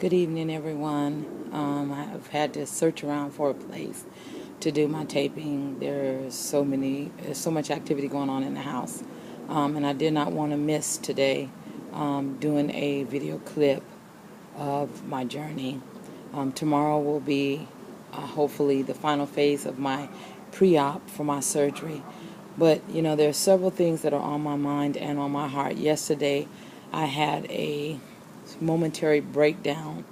Good evening, everyone. I've had to search around for a place to do my taping. There's so much activity going on in the house, and I did not want to miss today doing a video clip of my journey. Tomorrow will be hopefully the final phase of my pre-op for my surgery. But there are several things that are on my mind and on my heart. Yesterday, I had a momentary breakdown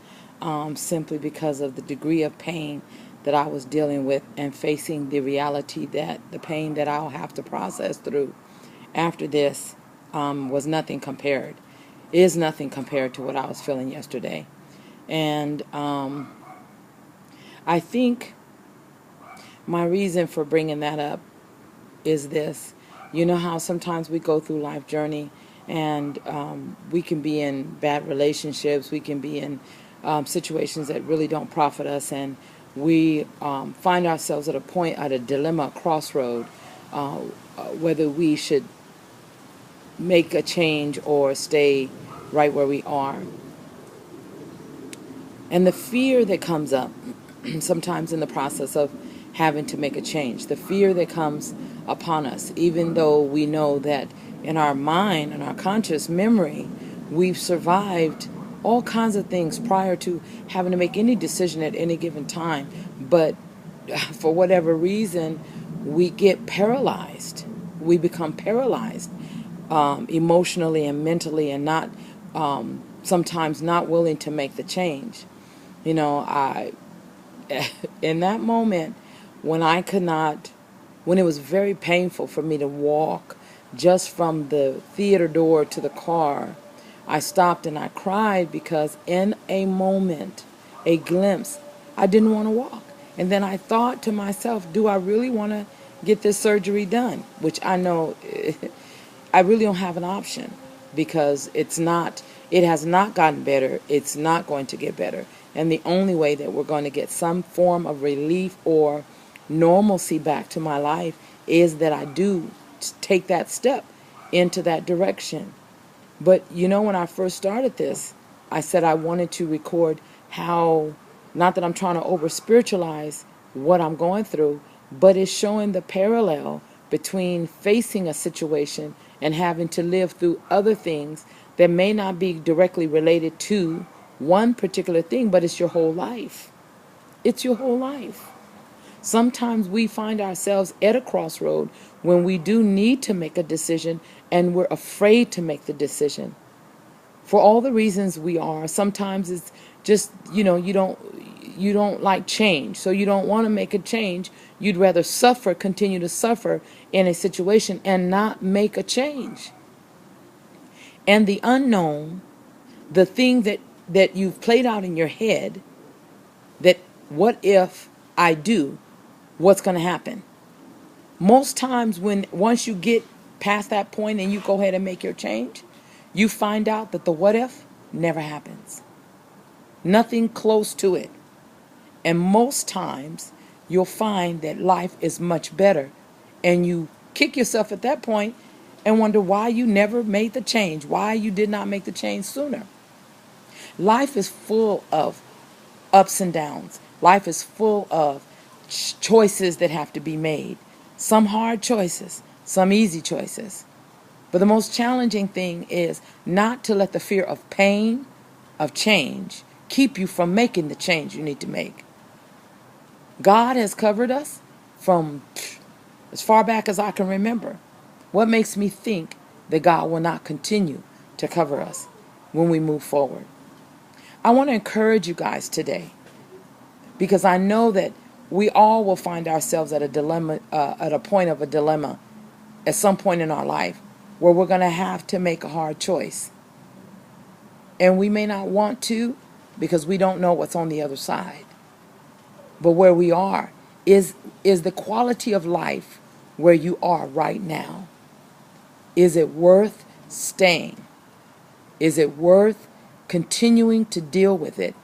simply because of the degree of pain that I was dealing with and facing the reality that the pain that I'll have to process through after this was nothing compared, is nothing compared to what I was feeling yesterday. And I think my reason for bringing that up is this. You know how sometimes we go through life journey and we can be in bad relationships, we can be in situations that really don't profit us, and we find ourselves at a point, at a dilemma, a crossroad, whether we should make a change or stay right where we are. And the fear that comes up sometimes in the process of having to make a change, the fear that comes upon us, even though we know that in our mind and our conscious memory, we've survived all kinds of things prior to having to make any decision at any given time. But for whatever reason, we get paralyzed. We become paralyzed emotionally and mentally, and not sometimes not willing to make the change. I in that moment when I could not, when it was very painful for me to walk just from the theater door to the car, I stopped and I cried because in a moment, a glimpse, I didn't want to walk. And then I thought to myself, do I really want to get this surgery done? Which I know I really don't have an option because it has not gotten better. It's not going to get better. And the only way that we're going to get some form of relief or normalcy back to my life is that I do take that step into that direction. But when I first started this, I said I wanted to record how, not that I'm trying to over spiritualize what I'm going through, but it's showing the parallel between facing a situation and having to live through other things that may not be directly related to one particular thing, but it's your whole life. It's your whole life. Sometimes we find ourselves at a crossroad when we do need to make a decision and we're afraid to make the decision. For all the reasons we are, sometimes it's just, you don't like change, so you don't want to make a change. You'd rather continue to suffer in a situation and not make a change. And the unknown, the thing that you've played out in your head, that what if I do, what's going to happen? Most times once you get past that point and you go ahead and make your change, you find out that the what if never happens. Nothing close to it. And most times you'll find that life is much better, and you kick yourself at that point and wonder why you never made the change, why you did not make the change sooner. Life is full of ups and downs. Life is full of choices that have to be made. Some hard choices, some easy choices. But the most challenging thing is not to let the fear of pain, of change, keep you from making the change you need to make. God has covered us from as far back as I can remember. What makes me think that God will not continue to cover us when we move forward? I want to encourage you guys today, because I know that we all will find ourselves at a dilemma, at a point of a dilemma at some point in our life where we're going to have to make a hard choice. And we may not want to because we don't know what's on the other side. But where we are is the quality of life where you are right now. Is it worth staying? Is it worth continuing to deal with it,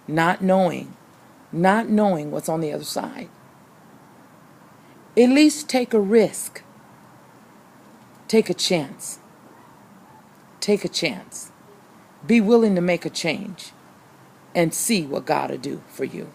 not knowing what's on the other side? At least take a risk. Take a chance. Take a chance. Be willing to make a change. and see what God will do for you.